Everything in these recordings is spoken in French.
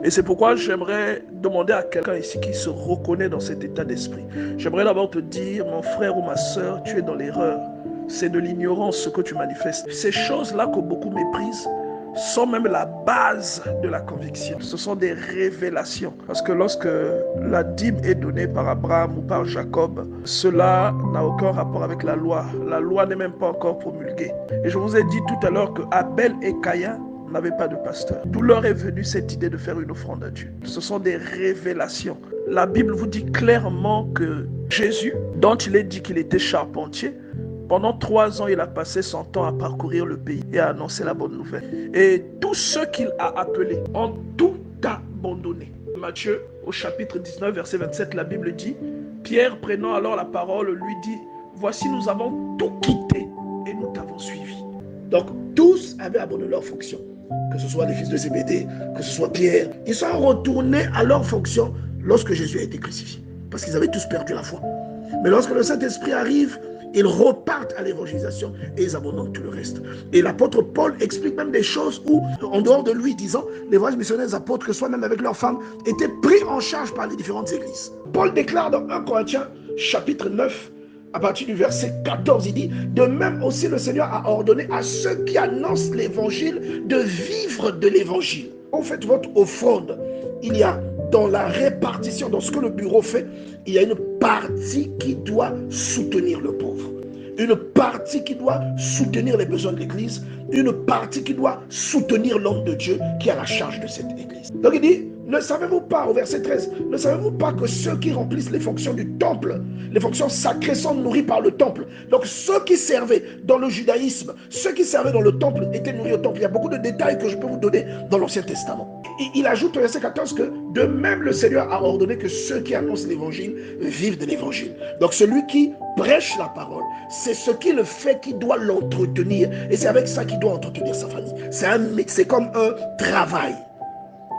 Et c'est pourquoi j'aimerais demander à quelqu'un ici qui se reconnaît dans cet état d'esprit. J'aimerais d'abord te dire, mon frère ou ma sœur, tu es dans l'erreur. C'est de l'ignorance ce que tu manifestes. Ces choses-là que beaucoup méprisent sont même la base de la conviction. Ce sont des révélations. Parce que lorsque la dîme est donnée par Abraham ou par Jacob, cela n'a aucun rapport avec la loi. La loi n'est même pas encore promulguée. Et je vous ai dit tout à l'heure que Abel et Caïn n'avaient pas de pasteur. D'où leur est venue cette idée de faire une offrande à Dieu. Ce sont des révélations. La Bible vous dit clairement que Jésus, dont il est dit qu'il était charpentier, pendant 3 ans, il a passé son temps à parcourir le pays et à annoncer la bonne nouvelle. Et tous ceux qu'il a appelés ont tout abandonné. Matthieu, au chapitre 19, verset 27, la Bible dit, Pierre, prenant alors la parole, lui dit, voici, nous avons tout quitté et nous t'avons suivi. Donc, tous avaient abandonné leur fonction. Que ce soit les fils de Zébédée, que ce soit Pierre. Ils sont retournés à leur fonction lorsque Jésus a été crucifié. Parce qu'ils avaient tous perdu la foi. Mais lorsque le Saint-Esprit arrive, ils repartent à l'évangélisation et ils abandonnent tout le reste. Et l'apôtre Paul explique même des choses où, en dehors de lui, disant, les vrais missionnaires des apôtres, que ce soit même avec leurs femmes, étaient pris en charge par les différentes églises. Paul déclare dans 1 Corinthiens, chapitre 9, à partir du verset 14, il dit, de même aussi le Seigneur a ordonné à ceux qui annoncent l'évangile de vivre de l'évangile. Vous faites votre offrande. Il y a dans la répartition, dans ce que le bureau fait, il y a une partie qui doit soutenir le pauvre. Une partie qui doit soutenir les besoins de l'église. Une partie qui doit soutenir l'homme de Dieu qui a la charge de cette église. Donc il dit, ne savez-vous pas, au verset 13, ne savez-vous pas que ceux qui remplissent les fonctions du temple, les fonctions sacrées sont nourris par le temple. Donc ceux qui servaient dans le judaïsme, ceux qui servaient dans le temple étaient nourris au temple. Il y a beaucoup de détails que je peux vous donner dans l'Ancien Testament. Il ajoute au verset 14 que de même le Seigneur a ordonné que ceux qui annoncent l'évangile vivent de l'évangile. Donc celui qui prêche la parole, c'est ce qu'il fait qui doit l'entretenir. Et c'est avec ça qu'il doit entretenir sa famille. C'est comme un travail.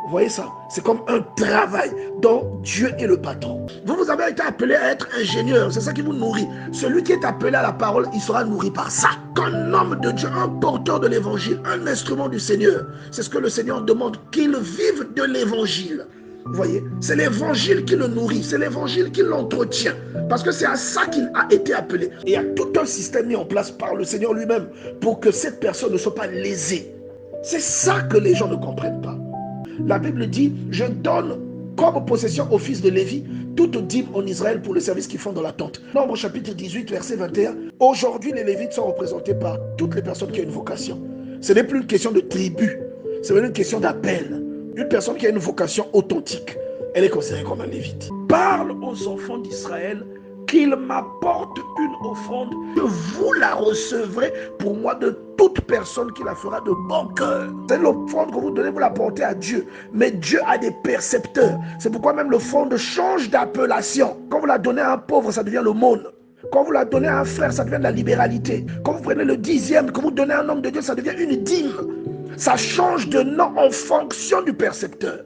Vous voyez ça? C'est comme un travail dont Dieu est le patron. Vous avez été appelé à être ingénieur. C'est ça qui vous nourrit. Celui qui est appelé à la parole, il sera nourri par ça. Qu'un homme de Dieu, un porteur de l'évangile, un instrument du Seigneur, c'est ce que le Seigneur demande, qu'il vive de l'évangile. Vous voyez? C'est l'évangile qui le nourrit. C'est l'évangile qui l'entretient. Parce que c'est à ça qu'il a été appelé. Et il y a tout un système mis en place par le Seigneur lui-même pour que cette personne ne soit pas lésée. C'est ça que les gens ne comprennent pas. La Bible dit, je donne comme possession au fils de Lévi toute dîme en Israël pour le service qu'ils font dans la tente. Nombre chapitre 18, verset 21. Aujourd'hui, les Lévites sont représentés par toutes les personnes qui ont une vocation. Ce n'est plus une question de tribu, c'est une question d'appel. Une personne qui a une vocation authentique, elle est considérée comme un Lévite. Parle aux enfants d'Israël qu'il m'apporte une offrande, que vous la recevrez pour moi de toute personne qui la fera de bon cœur. C'est l'offrande que vous donnez, vous la portez à Dieu. Mais Dieu a des percepteurs. C'est pourquoi même l'offrande change d'appellation. Quand vous la donnez à un pauvre, ça devient l'aumône. Quand vous la donnez à un frère, ça devient de la libéralité. Quand vous prenez le 10e, que vous donnez à un homme de Dieu, ça devient une dîme. Ça change de nom en fonction du percepteur.